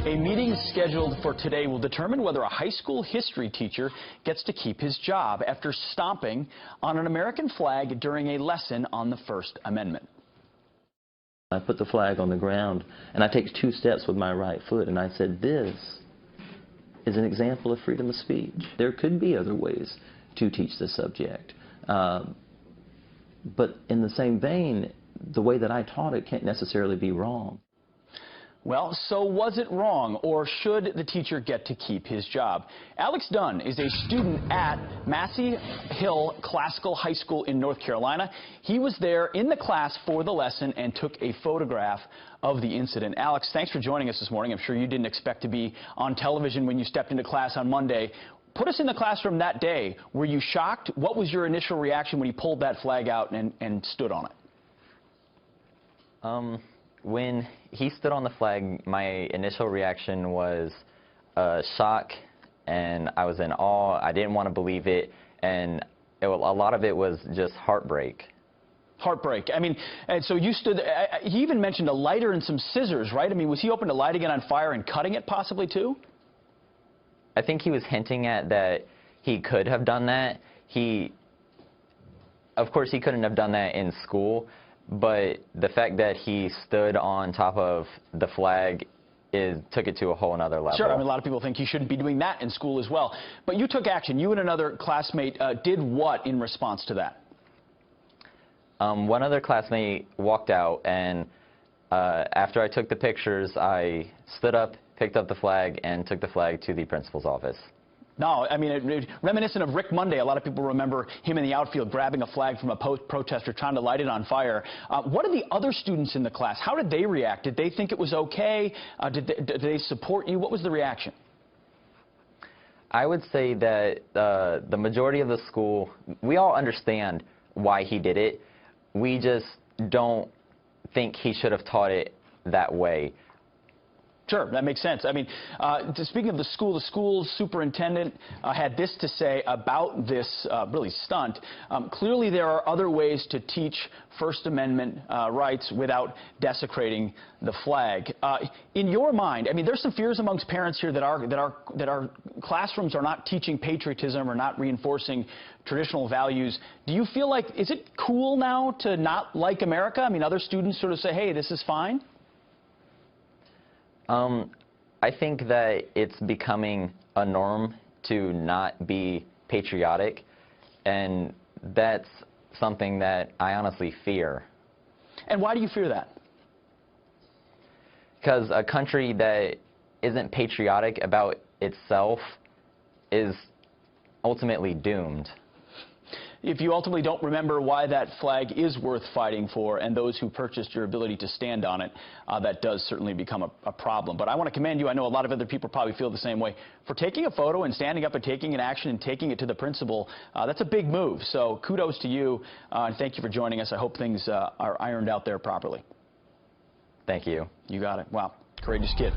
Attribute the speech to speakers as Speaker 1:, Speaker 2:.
Speaker 1: A meeting scheduled for today will determine whether a high school history teacher gets to keep his job after stomping on an American flag during a lesson on the First Amendment.
Speaker 2: I put the flag on the ground and I take 2 steps with my right foot and I said, this is an example of freedom of speech. There could be other ways to teach the subject. But in the same vein, the way that I taught it can't necessarily be wrong.
Speaker 1: Well, so was it wrong, or should the teacher get to keep his job? Alex Dunn is a student at Massey Hill Classical High School in North Carolina. He was there in the class for the lesson and took a photograph of the incident. Alex, thanks for joining us this morning. I'm sure you didn't expect to be on television when you stepped into class on Monday. Put us in the classroom that day. Were you shocked? What was your initial reaction when he pulled that flag out and stood on it?
Speaker 3: When he stood on the flag, my initial reaction was shock, and I was in awe. I didn't want to believe it, and a lot of it was just heartbreak.
Speaker 1: Heartbreak. I mean, and so you stood, he even mentioned a lighter and some scissors, right? I mean, was he open to lighting it on fire and cutting it possibly too?
Speaker 3: I think he was hinting at that he could have done that. Of course, he couldn't have done that in school. But the fact that he stood on top of the flag took it to a whole another level.
Speaker 1: Sure. I mean, a lot of people think he shouldn't be doing that in school as well. But you took action. You and another classmate did what in response to that?
Speaker 3: One other classmate walked out, and after I took the pictures, I stood up, picked up the flag, and took the flag to the principal's office.
Speaker 1: No, I mean, reminiscent of Rick Monday, a lot of people remember him in the outfield grabbing a flag from a protester trying to light it on fire. What did the other students in the class, how did they react? Did they think it was okay? Did they support you? What was the reaction?
Speaker 3: I would say that the majority of the school, we all understand why he did it. We just don't think he should have taught it that way.
Speaker 1: Sure, that makes sense. I mean, speaking of the school superintendent had this to say about this really stunt. Clearly, there are other ways to teach First Amendment rights without desecrating the flag. In your mind, I mean, there's some fears amongst parents here that our classrooms are not teaching patriotism or not reinforcing traditional values. Do you feel like, is it cool now to not like America? I mean, other students sort of say, hey, this is fine?
Speaker 3: I think that it's becoming a norm to not be patriotic, and that's something that I honestly fear.
Speaker 1: And why do you fear that?
Speaker 3: Because a country that isn't patriotic about itself is ultimately doomed.
Speaker 1: If you ultimately don't remember why that flag is worth fighting for and those who purchased your ability to stand on it, that does certainly become a problem. But I want to commend you. I know a lot of other people probably feel the same way. For taking a photo and standing up and taking an action and taking it to the principal, that's a big move. So kudos to you, and thank you for joining us. I hope things are ironed out there properly.
Speaker 3: Thank you.
Speaker 1: You got it. Wow. Courageous kid.